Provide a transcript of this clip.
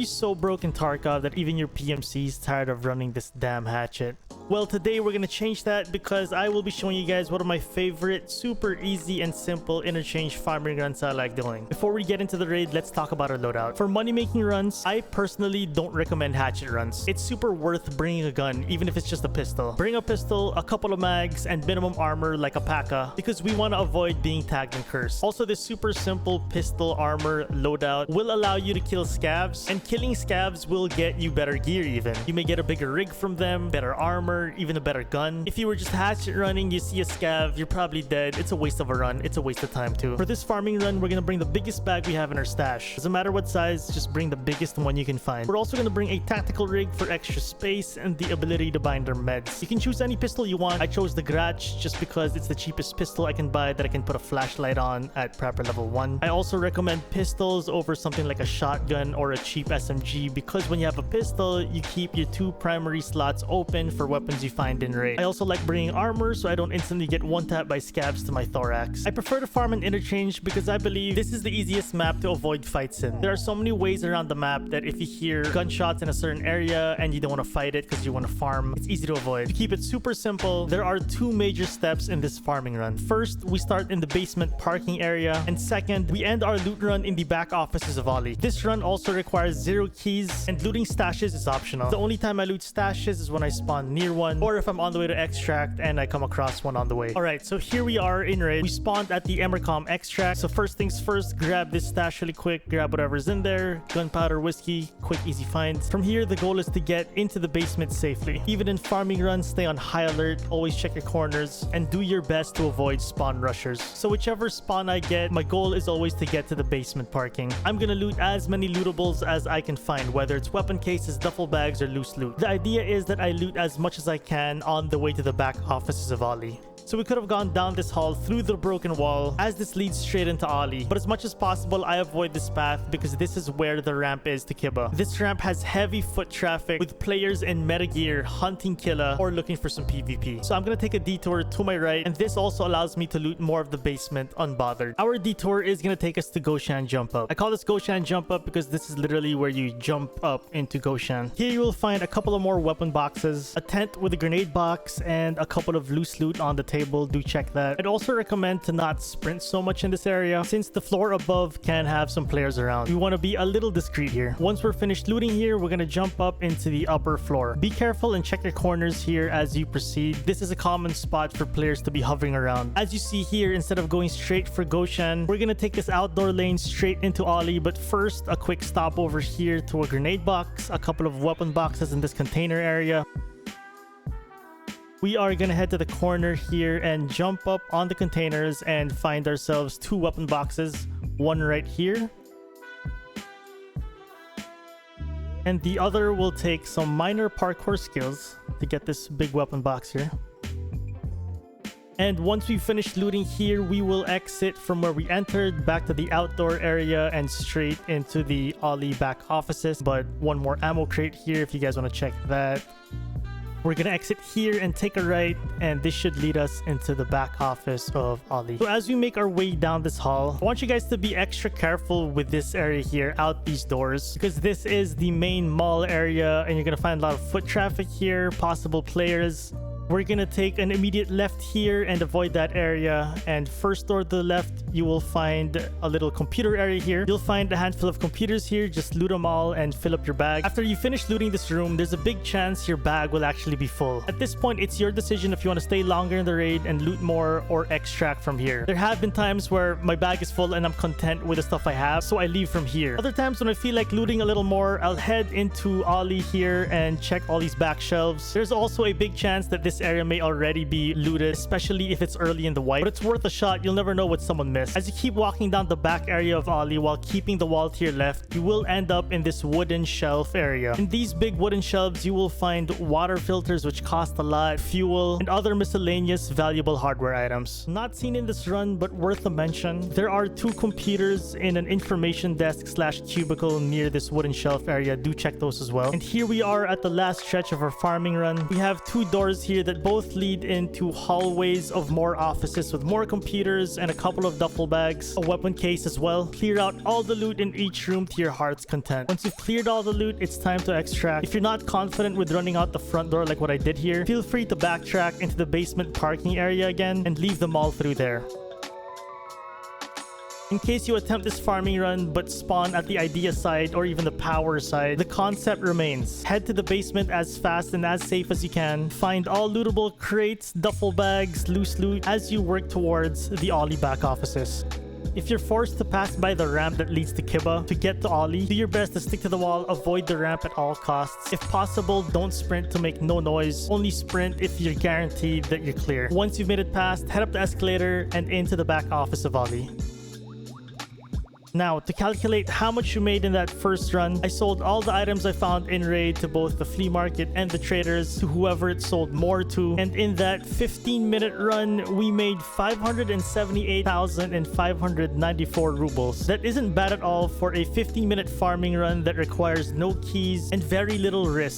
you so broke in Tarkov that even your PMC is tired of running this damn hatchet? Well, today we're gonna change that because I will be showing you guys one of my favorite super easy and simple interchange farming runs I like doing. Before we get into the raid, let's talk about our loadout. For money making runs, I personally don't recommend hatchet runs. It's super worth bringing a gun, even if it's just a pistol. Bring a pistol, a couple of mags, and minimum armor like a P.A.K.A. because we want to avoid being tagged and cursed. Also, this super simple pistol armor loadout will allow you to kill scavs, and killing scavs will get you better gear even. You may get a bigger rig from them, better armor, even a better gun. If you were just hatchet running, you see a scav, you're probably dead. It's a waste of a run. It's a waste of time too. For this farming run, we're gonna bring the biggest bag we have in our stash. Doesn't matter what size, just bring the biggest one you can find. We're also gonna bring a tactical rig for extra space and the ability to bind our meds. You can choose any pistol you want. I chose the Grach just because it's the cheapest pistol I can buy that I can put a flashlight on at prepper level 1. I also recommend pistols over something like a shotgun or a cheap SMG because when you have a pistol, you keep your 2 primary slots open for weapons you find in raid. I also like bringing armor so I don't instantly get one tap by scabs to my thorax. I prefer to farm an interchange because I believe this is the easiest map to avoid fights in. There are so many ways around the map that if you hear gunshots in a certain area and you don't want to fight it because you want to farm, it's easy to avoid. To keep it super simple, there are 2 major steps in this farming run. First, we start in the basement parking area, and second, we end our loot run in the back offices of Ollie. This run also requires 0 keys, and looting stashes is optional. The only time I loot stashes is when I spawn near one, or if I'm on the way to extract and I come across one on the way. Alright, so here we are in raid. We spawned at the Emercom extract. So first things first, grab this stash really quick, grab whatever's in there, gunpowder, whiskey, quick easy finds. From here, the goal is to get into the basement safely. Even in farming runs, stay on high alert, always check your corners, and do your best to avoid spawn rushers. So whichever spawn I get, my goal is always to get to the basement parking. I'm gonna loot as many lootables as I can find, whether it's weapon cases, duffel bags, or loose loot. The idea is that I loot as much as I can on the way to the back offices of Ollie. So we could have gone down this hall through the broken wall as this leads straight into Ollie. But as much as possible, I avoid this path because this is where the ramp is to Kibba. This ramp has heavy foot traffic with players in meta gear hunting Killa or looking for some PvP. So I'm going to take a detour to my right, and this also allows me to loot more of the basement unbothered. Our detour is going to take us to Goshan Jump Up. I call this Goshan Jump Up because this is literally where you jump up into Goshan. Here you will find a couple of more weapon boxes, a tent with a grenade box, and a couple of loose loot on the table. Do check that. I'd also recommend to not sprint so much in this area since the floor above can have some players around. We want to be a little discreet here. Once we're finished looting here, we're going to jump up into the upper floor. Be careful and check your corners here as you proceed. This is a common spot for players to be hovering around. As you see here, instead of going straight for Goshan, we're going to take this outdoor lane straight into Ollie, but first a quick stop over here to a grenade box, a couple of weapon boxes in this container area. We are gonna head to the corner here and jump up on the containers and find ourselves 2 weapon boxes, one right here, and the other will take some minor parkour skills to get this big weapon box here. And once we finish looting here, we will exit from where we entered back to the outdoor area and straight into the Ollie back offices. But one more ammo crate here if you guys want to check that. We're gonna exit here and take a right, and this should lead us into the back office of Ollie. So as we make our way down this hall, I want you guys to be extra careful with this area here, out these doors, because this is the main mall area and you're gonna find a lot of foot traffic here, possible players. We're gonna take an immediate left here and avoid that area, and first door to the left you will find a little computer area here. You'll find a handful of computers here. Just loot them all and fill up your bag. After you finish looting this room, there's a big chance your bag will actually be full. At this point, it's your decision if you want to stay longer in the raid and loot more or extract from here. There have been times where my bag is full and I'm content with the stuff I have, so I leave from here. Other times when I feel like looting a little more, I'll head into Ollie here and check all these back shelves. There's also a big chance that this area may already be looted, especially if it's early in the wipe, but it's worth a shot. You'll never know what someone missed. As you keep walking down the back area of Ollie while keeping the wall to your left, you will end up in this wooden shelf area. In these big wooden shelves, you will find water filters which cost a lot, fuel, and other miscellaneous valuable hardware items. Not seen in this run, but worth a mention. There are 2 computers in an information desk / cubicle near this wooden shelf area. Do check those as well. And here we are at the last stretch of our farming run. We have 2 doors here that both lead into hallways of more offices with more computers and a couple of duffel bags, a weapon case as well. Clear out all the loot in each room to your heart's content. Once you've cleared all the loot, it's time to extract. If you're not confident with running out the front door like what I did here, feel free to backtrack into the basement parking area again and leave them all through there. In case you attempt this farming run but spawn at the idea side or even the power side, the concept remains. Head to the basement as fast and as safe as you can. Find all lootable crates, duffel bags, loose loot as you work towards the Ollie back offices. If you're forced to pass by the ramp that leads to Kiba to get to Ollie, do your best to stick to the wall, avoid the ramp at all costs. If possible, don't sprint to make no noise. Only sprint if you're guaranteed that you're clear. Once you've made it past, head up the escalator and into the back office of Ollie. Now, to calculate how much you made in that first run, I sold all the items I found in raid to both the flea market and the traders, to whoever it sold more to. And in that 15-minute run, we made 578,594 rubles. That isn't bad at all for a 15-minute farming run that requires no keys and very little risk.